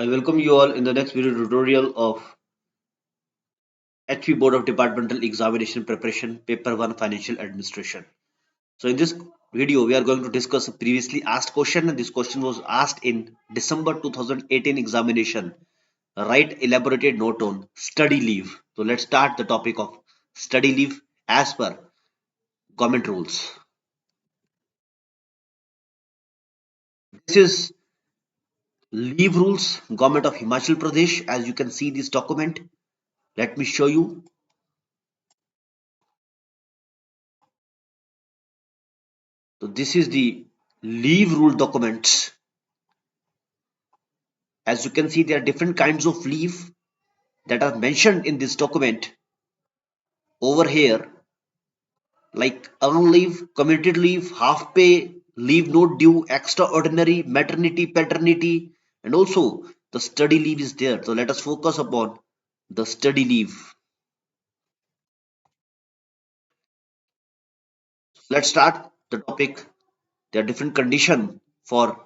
I welcome you all in the next video tutorial of HP Board of Departmental Examination Preparation Paper 1 Financial Administration. So in this video we are going to discuss a previously asked question, and this question was asked in December 2018 examination. Write elaborated note on study leave. So let's start the topic of study leave as per government rules. This is leave rules, Government of Himachal Pradesh. As you can see this document, let me show you. So this is the leave rule documents. As you can see, there are different kinds of leave that are mentioned in this document. Over here, like earned leave, commuted leave, half pay, leave not due, extraordinary, maternity, paternity, and also the study leave is there. So let us focus upon the study leave. Let's start the topic. There are different conditions for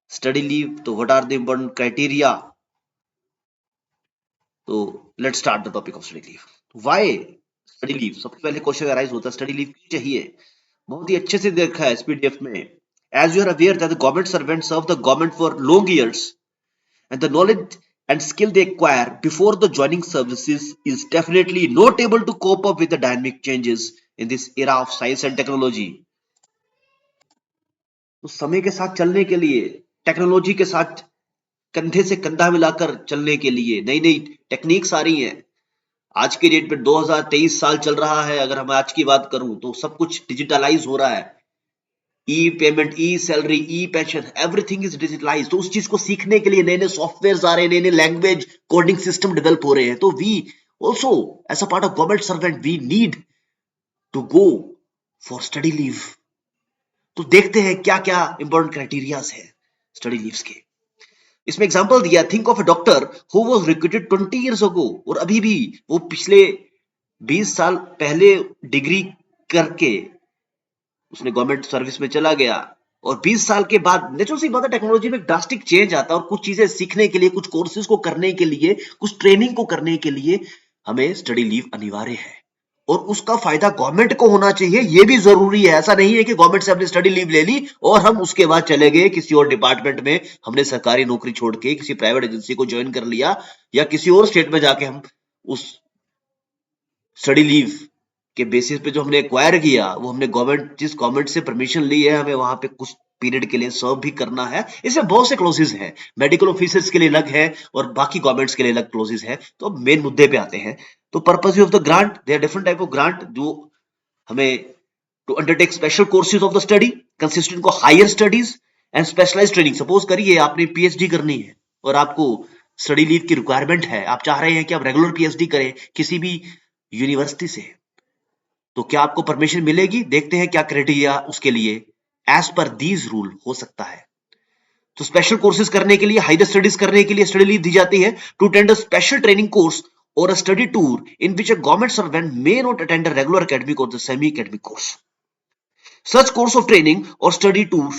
study leave. So what are the important criteria? तो let's start the topic of study leave. Why study leave? सबसे पहले question arise होता है study leave क्यों चाहिए? बहुत ही अच्छे से देखा है एसपीडीएफ में. As you are aware that the government servants serve the government for long years, and the knowledge and skill they acquire before the joining services is definitely not able to cope up with the dynamic changes in this era of science and technology. तो समय के साथ चलने के लिए, technology के साथ कंधे से कंधा मिलाकर चलने के लिए नई नई टेक्निक्स आ रही हैं. आज के डेट पे 2023 साल चल रहा है. अगर हम आज की बात करूं तो सब कुछ डिजिटलाइज हो रहा है. E payment, E salary, E pension, everything is digitalise. तो उस चीज को सीखने के लिए नए नए सॉफ्टवेयर आ रहे हैं, नए नए लैंग्वेज कोडिंग सिस्टम डेवलप हो रहे हैं. तो we also as a part of government servant we need to go for study leave. तो देखते हैं क्या क्या इंपॉर्टेंट क्राइटेरियाज है स्टडी लीव्स के. इसमें एग्जांपल दिया, think of a doctor who was recruited 20 years ago, और अभी भी वो पिछले 20 साल पहले डिग्री करके उसने गवर्नमेंट सर्विस में चला गया, और 20 साल के बाद नेचुरल सी बात है टेक्नोलॉजी में ड्रास्टिक चेंज आता है, और कुछ चीजें सीखने के लिए, कुछ कोर्सेज को करने के लिए, कुछ ट्रेनिंग को करने के लिए हमें स्टडी लीव अनिवार्य है. और उसका फायदा गवर्नमेंट को होना चाहिए, ये भी जरूरी है. ऐसा नहीं है कि गवर्नमेंट से हमने स्टडी लीव ले ली और हम उसके बाद चले गए किसी और डिपार्टमेंट में, हमने सरकारी नौकरी छोड़ के किसी प्राइवेट एजेंसी को ज्वाइन कर लिया, या किसी और स्टेट में जाके हम उस स्टडी लीव के बेसिस पे जो हमने एक्वायर किया वो हमने जिस गवर्नमेंट से परमिशन ली है, हमें वहां पे कुछ पीरियड के लिए सर्व भी करना है. इसमें बहुत से क्लोजेस हैं. मेडिकल ऑफिसर्स के लिए अलग है और बाकी गवर्नमेंट्स के लिए अलग क्लोजेस है. तो अब मेन मुद्दे पे आते हैं. तो purpose of the grant, there are different type of grant जो हमें to undertake special courses of the study consistent को higher studies and specialised training. Suppose करिए आपने पीएचडी करनी है और आपको स्टडी लीव की रिक्वायरमेंट है, आप चाह रहे हैं कि आप रेगुलर पीएचडी करें किसी भी यूनिवर्सिटी से, तो क्या आपको परमिशन मिलेगी? देखते हैं क्या क्राइटेरिया उसके लिए एज पर दीज रूल हो सकता है. तो स्पेशल कोर्सेज करने के लिए, हायर स्टडीज करने के लिए स्टडी लीव दी जाती है. To attend a special training course or a study tour in which a government servant may not attend a regular academic or the semi academic course. Such course of training or study tour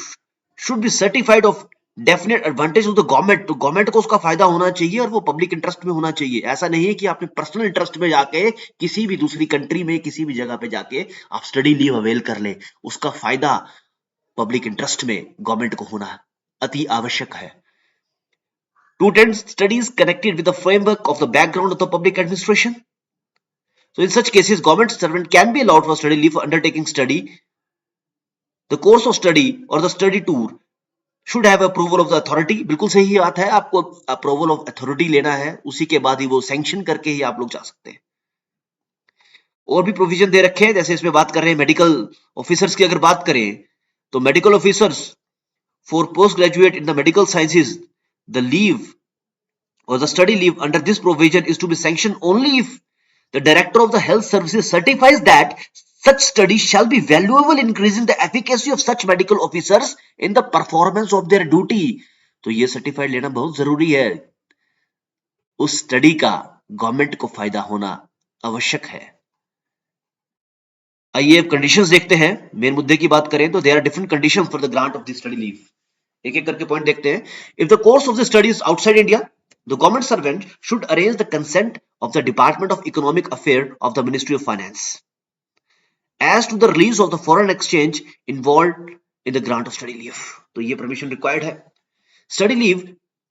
should be certified of definite advantage of the government. तो government को उसका फायदा होना चाहिए और वो public interest में होना चाहिए. ऐसा नहीं है कि आपने पर्सनल इंटरेस्ट में जाके किसी भी दूसरी कंट्री में किसी भी जगह पे जाके आप स्टडी लीव अवेल कर ले. उसका फायदा पब्लिक इंटरेस्ट में गवर्नमेंट को होना अति आवश्यक है. To attend studies connected with the framework of the background of the public administration. So in such cases, government servant can be allowed for study leave for undertaking study. The course of study or the study tour should have approval of the authority. बिल्कुल सही बात है, आपको approval of authority लेना है, उसी के बाद ही वो सैंक्शन करके ही आप लोग जा सकते हैं. और भी प्रोविजन दे रखे हैं, जैसे इसमें बात कर रहे हैं मेडिकल ऑफिसर्स की. अगर बात करें तो medical officers for post graduate in the medical sciences, the leave or the study leave under this provision is to be sanctioned only if the director of the health services certifies that such study shall be valuable in increasing the efficacy of such medical officers in the performance of their duty. तो ये certified लेना बहुत जरूरी है. उस study का government को फायदा होना आवश्यक है. आइए अब कंडीशंस देखते हैं. मेन मुद्दे की बात करें तो there are different conditions for the grant of the study leave. एक एक करके पॉइंट देखते हैं. If the course of the studies outside India, the government servant should arrange the consent of the department of economic affair of the ministry of finance as to the release of the foreign exchange involved in the grant of study leave. तो ये permission required है. Study leave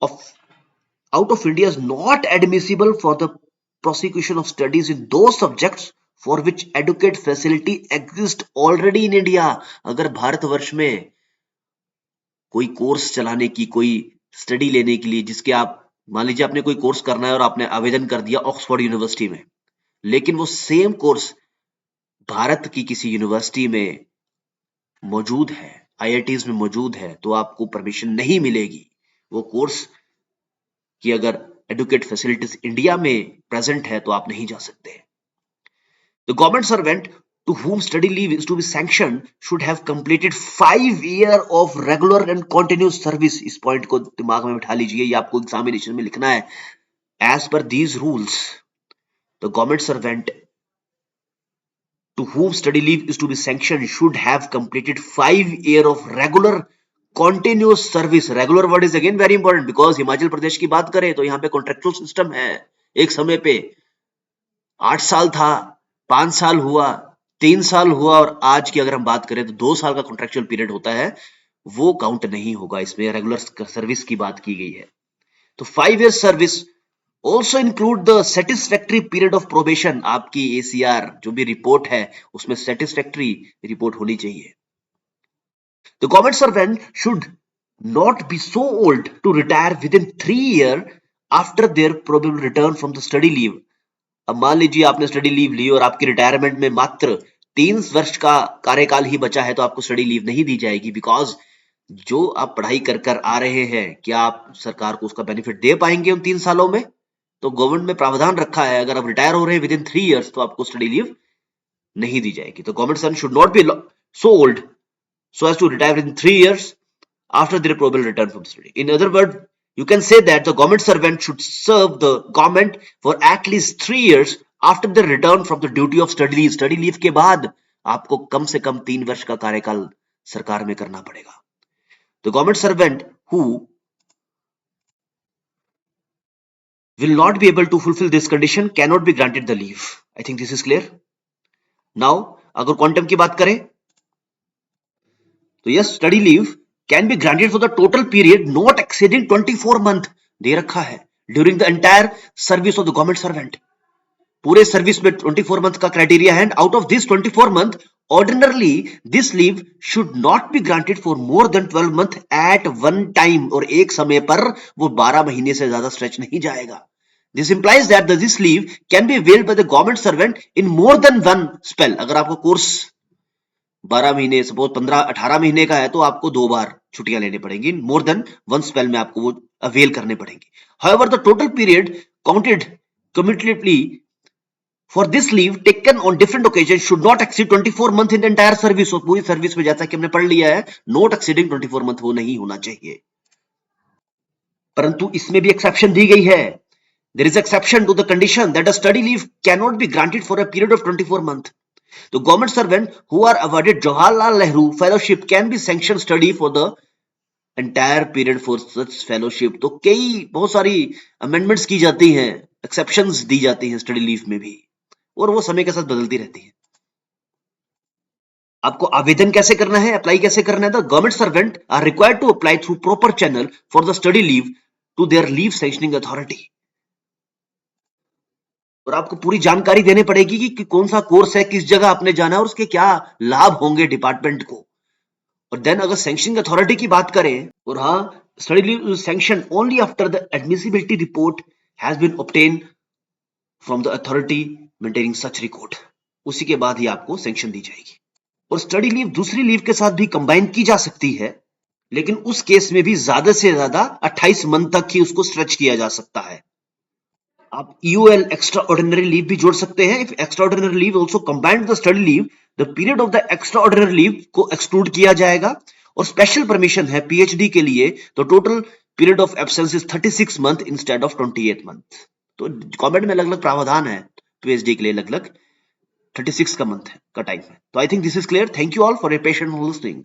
of out of India is not admissible for the prosecution of studies in those subjects for which adequate facility exists already in India. अगर भारतवर्ष में कोई course चलाने की, कोई study लेने के लिए, जिसके आप मान लीजिए आपने कोई कोर्स करना है और आपने आवेदन कर दिया ऑक्सफोर्ड यूनिवर्सिटी में, लेकिन वो सेम कोर्स भारत की किसी यूनिवर्सिटी में मौजूद है, आईआईटीज में मौजूद है, तो आपको परमिशन नहीं मिलेगी. वो कोर्स की अगर एडुकेट फैसिलिटीज इंडिया में प्रेजेंट है तो आप नहीं जा सकते. The government servant to whom study leave is to be sanctioned should have completed 5 years of regular and continuous service. इस पॉइंट को दिमाग में बिठा लीजिए, ये आपको एग्जामिनेशन में लिखना है. As per these rules, the government servant to whom study leave is to be sanctioned should have completed 5 years of regular continuous service. Regular word is again very important because Himachal Pradesh की बात करें तो यहाँ पे contractual system है. एक समय पे 8 साल था, 5 साल हुआ, 3 साल हुआ, और आज की अगर हम बात करें तो 2 साल का कॉन्ट्रेक्चुअल पीरियड होता है. वो काउंट नहीं होगा, इसमें रेगुलर सर्विस की बात की गई है. तो 5 years service also include the satisfactory period of probation. आपकी ACR जो भी रिपोर्ट है उसमें satisfactory रिपोर्ट होनी चाहिए. The government servant should not be so old to retire within 3 years after their probable return from the study leave. अब मान लीजिए आपने स्टडी लीव ली और आपकी रिटायरमेंट में मात्र 3 वर्ष का कार्यकाल ही बचा है, तो आपको स्टडी लीव नहीं दी जाएगी. बिकॉज जो आप पढ़ाई कर कर आ रहे हैं, क्या आप सरकार को उसका बेनिफिट दे पाएंगे उन 3 सालों में? तो गवर्नमेंट में प्रावधान रखा है, अगर आप रिटायर हो रहे हैं विद इन 3 years तो आपको स्टडी लीव नहीं दी जाएगी. तो government servant should not B so old so as to retire within 3 years after their probable return from study. In other words, you can say that the government servant should serve the government for at least 3 years after their return from the duty of study leave. Study leave के बाद आपको कम से कम 3 वर्ष का कार्यकाल सरकार में करना पड़ेगा. The government servant who will not be able to fulfill this condition cannot be granted the leave. I think this is clear. Now, अगर क्वांटम की बात करें तो yes, study leave can be granted for the total period not exceeding 24 month. दे रखा है during the entire service of the government servant. पूरे service में 24 month का क्राइटेरिया है. Out of this 24 month, ordinarily this leave should not be granted for more than 12 month at one time. और एक समय पर वो 12 महीने से ज्यादा स्ट्रेच नहीं जाएगा. This implies that this leave can be availed by the government servant in more than one spell. अगर आपका कोर्स 12 महीने, सपोज 15-18 महीने का है, तो आपको 2 बार छुट्टियां लेने पड़ेंगी. मोर देन वन स्पेल में आपको वो अवेल करने पड़ेंगे. However, the total period counted cumulatively for this leave taken on different occasions should not exceed 24 month in the entire service. और पूरी सर्विस में जैसा कि हमने पढ़ लिया है, not exceeding 24 month वो नहीं होना चाहिए. परंतु इसमें भी एक्सेप्शन दी गई है. There is exception to the condition that a study leave cannot be granted for a period of 24 month. The government servant who are awarded Jawaharlal Nehru fellowship can be sanctioned study for the entire period for such fellowship. तो बहुत सारी amendments की जाती हैं, exceptions दी जाती हैं study leave में भी, और वो समय के साथ बदलती रहती है. आपको आवेदन कैसे करना है, अप्लाई कैसे करना है? The government servant are required to apply through proper channel for the study leave to their leave sanctioning authority. और आपको पूरी जानकारी देनी पड़ेगी कि कौन सा कोर्स है, किस जगह आपने जाना है और उसके क्या लाभ होंगे डिपार्टमेंट को. और देन अगर सैंक्शनिंग अथॉरिटी की बात करें, और हाँ, study leave sanction only after the admissibility report has been obtain from the authority maintaining such record. उसी के बाद ही आपको सैंक्शन दी जाएगी. और स्टडी लीव दूसरी लीव के साथ भी कंबाइन की जा सकती है, लेकिन उस केस में भी ज्यादा से ज्यादा 28 मंथ तक ही उसको स्ट्रेच किया जा सकता है. आप EOL एक्स्ट्रा ऑर्डिनरी लीव भी जोड़ सकते हैं. If extra ordinary leave also combined the study leave, the period of the extra ordinary leave को एक्सक्लूड किया जाएगा. और स्पेशल परमिशन है PhD के लिए, तो total period of absence is 36 month instead of 28 month. तो गवर्नमेंट में अलग अलग प्रावधान है, PhD के लिए अलग अलग 36 का मंथ का टाइम है. तो I think this is clear. Thank you all for your patience listening.